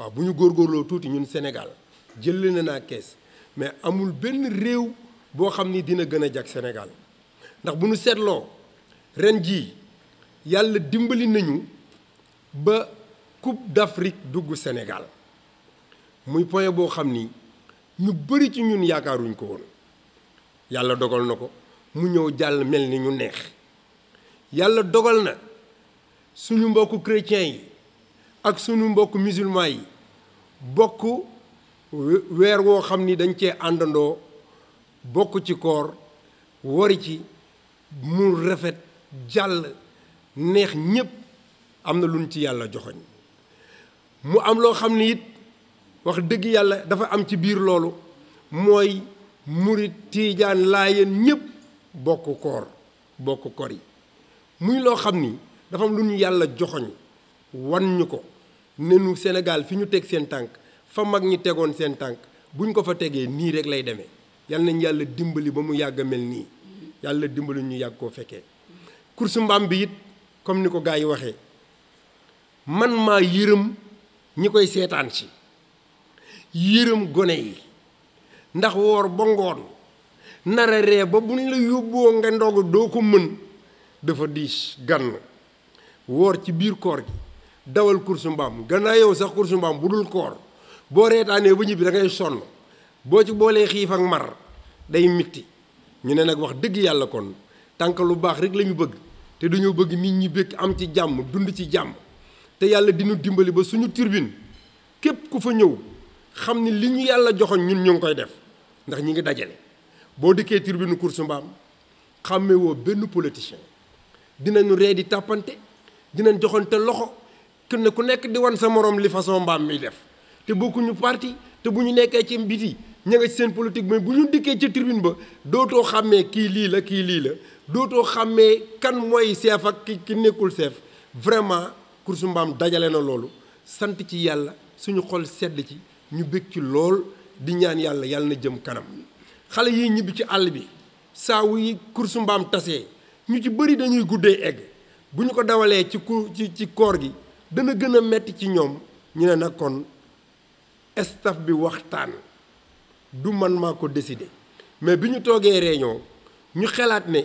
waaw bu ñu góorgóorloo tuuti ñun Sénégal jël na naa kees mais amul benn réew boo xam ni dina gën a jag Sénégal ndax bu ñu seetloo ren jii yàlla dimbali nañu ba Coupe d'Afrique dugg Sénégal muy point boo xam ni ñu bëri ci ñun yaakaaruñ ko woon yàlla dogal na ko mu ñëw jàll mel ni ñu neex yàlla dogal na suñu mbokku chrétiens yi ak suñu mbokku musulmans yi bokk weer woo xam ni dañ cee àndandoo bokk ci koor wari ci mu rafet jàll neex ñépp am na luñ ci yàlla joxoñ mu am loo xam ni it wax dëgg yàlla dafa am ci biir loolu mooy murit tiijaan laayeen ñépp bokk koor bokk kor yi muy loo xam ni dafa am lu ñu yàlla joxoñ wan ñu ko ne nu Sénégal fi ñu teg seen tànk fa mag ñi tegoon seen tànk buñ ko fa tegee nii rek lay demee yal nañ yàlla dimbali ba mu yàgg a mel nii yàlla dimbali ñu yàgg koo fekkee course mbaam bi it comme ni ko gars yi waxee man maa yërëm ñi koy seetaan si yërëm gone yi ndax woor ba ngoon nara ree ba buñ la yóbboo nga ndog doo ko mën dafa diis gann woor ci biir koor gi dawal course mbaam gannaaw yow sax course mbaam bu dul koor boo reetaanee ba ñibbi da ngay sonn boo ci boolee xiif ak mar day mitti ñu ne nag wax dëgg yàlla kon tànk lu baax rek la ñu bëgg te dañoo bëgg nit ñi bëgg am ci jàmm dund ci jàmm te yàlla dinu dimbali ba suñu turbine képp ku fa ñëw xam ni li ñu yàlla joxoñ ñun ñu ngi koy def ndax ñi ngi dajale boo dikkee turbine course mbaam xàmmee woo benn politicien dinañu ree di tàppante dinañ joxante loxo kenn ku nekk di wan sa morom li façon mbaam mi def te bokkuñu parti te bu ñu nekkee ci biti ña nga ci seen politique mais bu ñu dikkee ci tribune ba dootoo xàmmee kii lii la kii lii la dootoo xàmmee kan mooy chef ak ki nekkul chef vraiment course mbaam dajale na loolu sant ci yàlla suñu xol sedd ci ñu bëgg ci lool di ñaan yàlla yàlla na jëm kanam xale yi ñibbi ci àll bi saa wuy course mbaam tasee ñu ci bëri dañuy guddee egg bu ñu ko dawalee ci koor gi dana gën a metti ci ñoom ñu ne nag kon staff bi waxtaan du man maa ko décider mais bi ñu toogee réunion ñu xalaat ne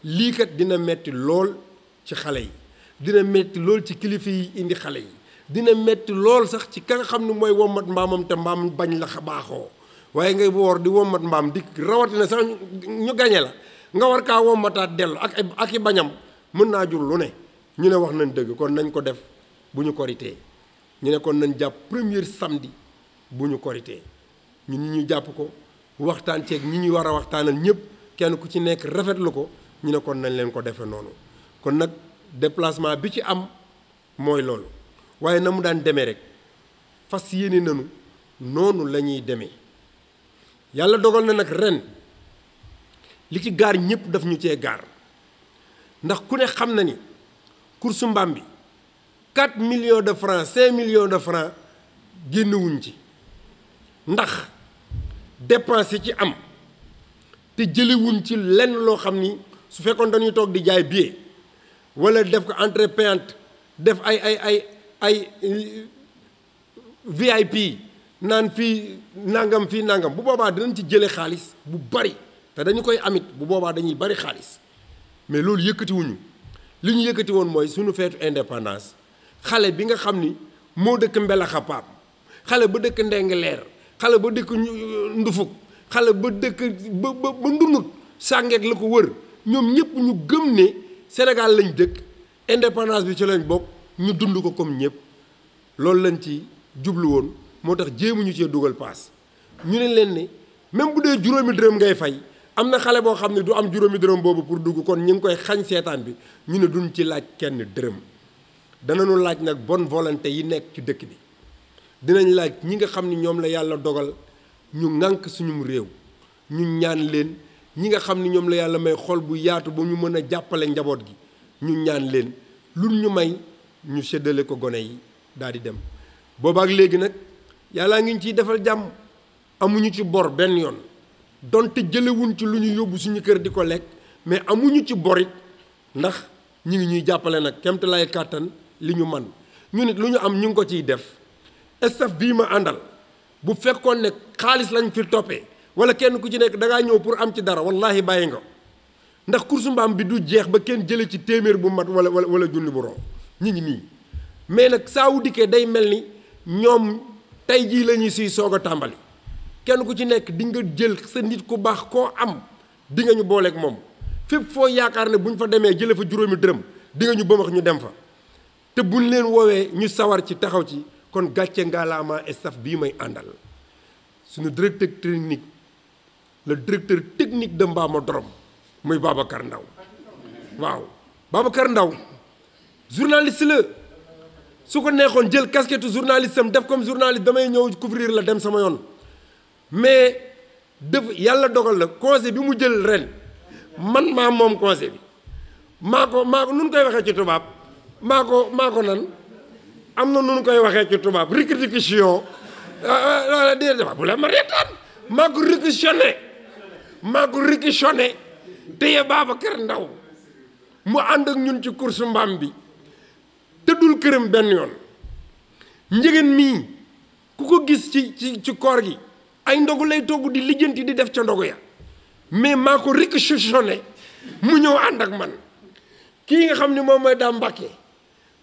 lii kat dina metti lool ci xale yi dina metti lool ci kilifa yi indi xale yi dina metti lool sax ci ka nga xam ne mooy wommat mbaamam te mbaam bañ la baaxoo waaye ngay woor di wommat mbaam di rawatina sax ñu gañe la nga war kaa wommataat dellu ak i bañam mën naa jur lu ne ñu ne wax nañ dëgg kon nañ ko def bu ñu koritee ñu ne kon nañ jàpp premier samedi bu ñu koritee ñun ñu jàpp ko waxtaan ceeg ñi ñu war a waxtaanal ñëpp kenn ku ci nekk rafetlu ko ñu ne kon nañ leen ko defee noonu kon nag déplacement bi ci am mooy loolu waaye na mu daan demee rek fas yéene nanu noonu la ñuy demee yàlla dogal na nag ren li ci gaar ñëpp daf ñu cee gaar ndax ku ne xam na ni course mbaam bi 4 millions de francs 5 millions de francs génnewuñ ci ndax dépense yi ci am te jëlewuñ ci lenn loo xam ni su fekkoon dañuy toog di jaay billet wala def ko entrée payante def ay VIP naan fii nangam bu boobaa dinañ ci jële xaalis bu bari te dañu koy amit bu boobaa dañuy bari xaalis mais loolu yëkkatiwuñu li ñu yëkkati woon mooy suñu feetu indépendance xale bi nga xam ni moo dëkk Mbelaxapaam xale ba dëkk Ndengeleer xale ba dëkk Ndufuk xale ba dëkk ba Ndunut sàngeek la ko wër ñoom ñëpp ñu gëm ne Sénégal lañ dëkk indépendance bi ci lañ bokk ñu dund ko comme ñëpp loolu lañ ci jublu woon moo tax jéemuñu cee dugal paas ñu ne leen ne même bu dee juróomi dërëm ngay fay am na xale boo xam ne du am juróomi dërëm boobu pour dugg kon ñu ngi koy xañ seetaan bi ñu ne duñ ci laaj kenn dërëm danañu laaj nag bonne volonté yi nekk ci dëkk bi dinañ laaj ñi nga xam ni ñoom la yàlla dogal ñu ŋànk suñu réew ñu ñaan leen ñi nga xam ni ñoom la yàlla may xol bu yaatu ba ñu mën a jàppale njaboot gi ñu ñaan leen lu ñu may ñu séddale ko gone yi daal di dem boobaak léegi nag yàllaa ngi ciy defal jàmm amuñu ci bor benn yoon donte jëlewuñ ci lu ñu yóbbu suñu kër di ko lekk mais amuñu ci borit ndax ñi ngi ñuy jàppale nag kemte lay kàttan li ñu man ñu nit lu ñu am ñu ngi ko ciy def staff bii ma àndal bu fekkoon ne xaalis lañ fi toppee wala kenn ku ci nekk da ngaa ñëw pour am ci dara wallahi bàyyi nga ndax course mbaam bi du jeex ba kenn jële ci téeméer bu mat wala junni bu ron ñi ngi nii mais nag saa wu dikkee day mel ni ñoom tey jii la ñuy siy soog a tàmbali kenn ku ci nekk di nga jël sa nit ku baax koo am di nga ñu booleeg moom fépp foo yaakaar ne bu ñu fa demee jële fa juróomi dërëm di nga ñu bëmax ñu dem fa te buñ leen woowee ñu sawar ci taxaw ci kon gàcce ngaalaama staff bii may àndal suñu directeur technique le directeur technique de Mbamodrom muy Babacar Ndaw waaw Babacar Ndaw journaliste la su ko neexoon jël casquette journaliste am def comme journaliste damay ñëw couvrir la dem sama yoon mais def yàlla dogal na conseil bi mu jël ren man maa moom conseil bi maa ko nun koy waxee ci tubaab maa ko nan am na nun koy waxee ci tubaab réquisition déedéet bu la ma reetaan maa ko réquisitionné téye Babacar Ndaw mu ànd ak ñun ci course mbaam bi tëddul këram benn yoon njëgeen mii ku ko gis ci koor gi ay ndogu lay togg di lijjanti di def ca ndogu ya mais maa ko réquisitionné mu ñëw ànd ak man kii nga xam ne moom mooy Dame Mbacké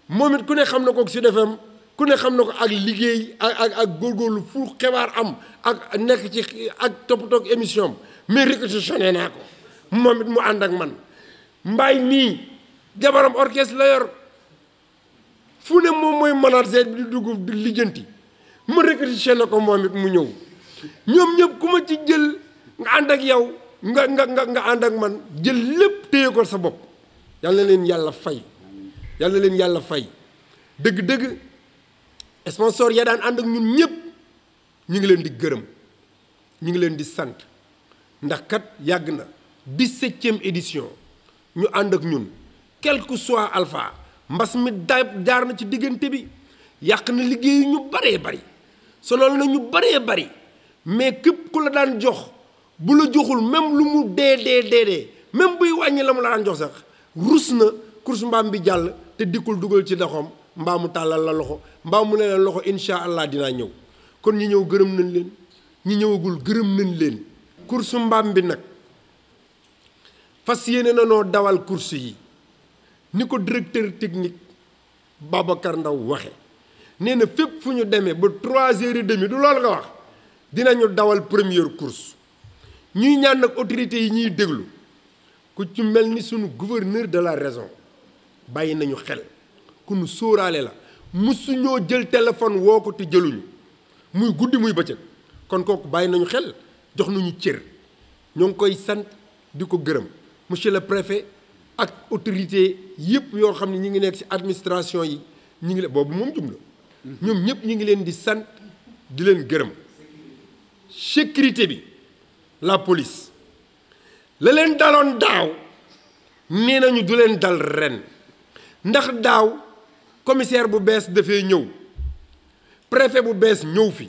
moom it ku ne xam na ko Sud FM ku ne xam na ko ak liggéey ak góorgóorlu fu xibaar am ak nekk ci ak toppatoog émission am mais réquisitionné naa ko moom it mu ànd ak man mbaay nii jabaram orchestre la yor fu ne moom mooy manager bi di dugg di lijjanti ma réquisitionné ko moom it mu ñëw ñoom ñëpp ku ma ci jël nga ànd ak yow nga ànd ak man jël lépp téye ko sa bopp yal na leen yàlla fay yal na leen yàlla fay dëgg-dëgg sponsor ya daan ànd ak ñun ñëpp ñu ngi leen di gërëm ñu ngi leen di sant ndax kat yàgg na 17e édition ñu ànd ak ñun quel que soit alpha mbas mi jaar na ci diggante bi yàq na liggéeyu ñu baree bari sonal na ñu baree bari mais képp ku la daan jox bu la joxul même lu mu dee même buy wàññi la mu la daan jox sax rus na course mbaam bi jàll te dikkul dugal ci loxoom mbaa mu tàllal la loxo mbaa mu ne la loxo incha allah dinaa ñëw kon ñi ñëw gërëm nañ leen ñi ñëwagul gërëm nañ leen. course mbaam bi nag fas yéene na noo dawal course yi ni ko directeur technique Babacar Ndaw waxe nee na fépp fu ñu demee ba 3h30 du loolu nga wax dinañu dawal première course ñuy ñaan nag autorités yi ñuy déglu ku ci mel ni sunu gouverneur de la région bàyyi nañu xel ku nu sóoraale la musuñoo jël téléphone woo ko te jëluñu muy guddi muy bëccëg kon kooku bàyyi nañu xel jox nañu cër ñoo ngi koy sant di ko gërëm monsieur le préfet ak autorité yëpp yoo xam ne ñi ngi nekk ci administration yi ñi ngi boobu moom jum la ñoom ñëpp ñi ngi leen di sant di leen gërëm sécurité bi la police la leen daloon daaw nee nañu du leen dal ren ndax daaw commissaire bu bees dafay ñëw préfet bu bees ñëw fi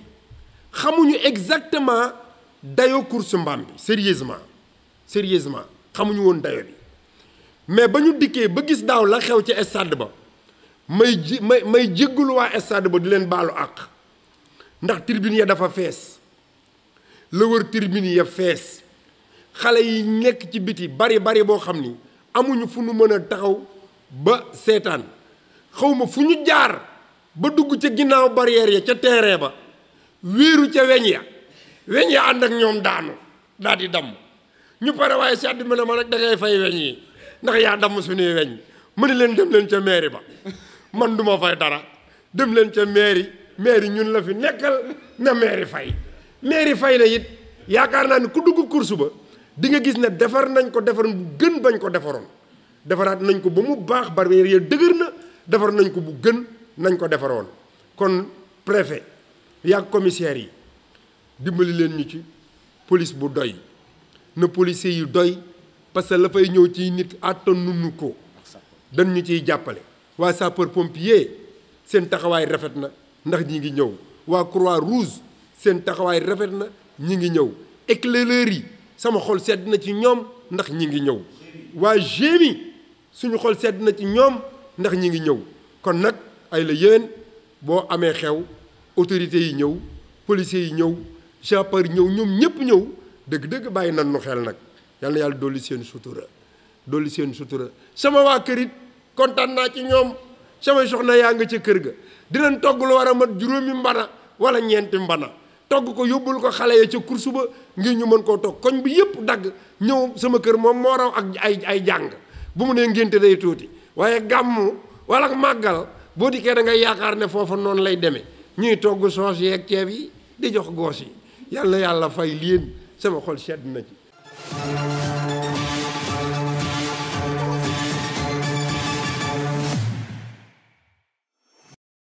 xamuñu exactement dayo course mbaam bi sérieusement xamuñu woon dayo bi mais ba ñu dikkee ba gis daaw la xew ci stade ba may jéggulu waa stade ba di leen baalu àq ndax tribune ya dafa fees la wër tribune ya fees xale yi nekk ci biti bari boo xam ni amuñu fu nu mën a taxaw ba seetaan xawma fu ñu jaar ba dugg ca ginnaaw barrière ya ca terrain ba wéeru ca weñ ya ànd ak ñoom daanu daal di damm ñu pare waaye sàdd mi ne ma nag da ngay fay weñ yi ndax yaa damm suñuy weñ mu ne leen dem leen ca mairie ba man duma fay dara dem leen ca mairie ñun la fi nekkal na mairie fay na it yaakaar naa ni ku dugg course ba di nga gis ne defar nañ ko defar bu gën bañ ko defaroon defaraat nañ ko ba mu baax barrière ya dëgër na defar nañ ko bu gën nañ ko defaroon kon préfet yaag commissaire yi dimbali leen ñu ci police bu doy na policier yu doy parce que la fay ñëw ci nit àttanuñu ko dañ ñu ciy jàppale waa sapeur pompier seen taxawaay rafet na ndax ñi ngi ñëw waa croix rouge seen taxawaay rafet na ñi ngi ñëw éclaireurs yi sama xol sedd na ci ñoom ndax ñi ngi ñëw waa GMI suñu xol sedd na ci ñoom ndax ñi ngi ñëw kon nag ay la yéen boo amee xew autorités yi ñëw policiers yi ñëw sapeurs ñëw ñoom ñëpp ñëw dëgg-dëgg bàyyi nan nu xel nag yal na yàlla dolli seen sutura sama waa kër it kontaan naa ci ñoom samay soxna yaa nga ca kër ga dinañ togg lu war a mat juróomi mbana wala ñeenti mbana togg ko yóbbul ko xale ya ca kursu ba ngir ñu mën koo togg koñ bi yëpp dagg ñëw sama kër moom moo raw ak ay jàng bu mu nee ngénte day tuuti waaye gàmmu wala màggal boo dikkee da ngay yaakaar ne foofa noonu lay demee ñuy togg soos yeeg ceeb yi di jox goos yi yàlla fay leen sama xol sedd na ci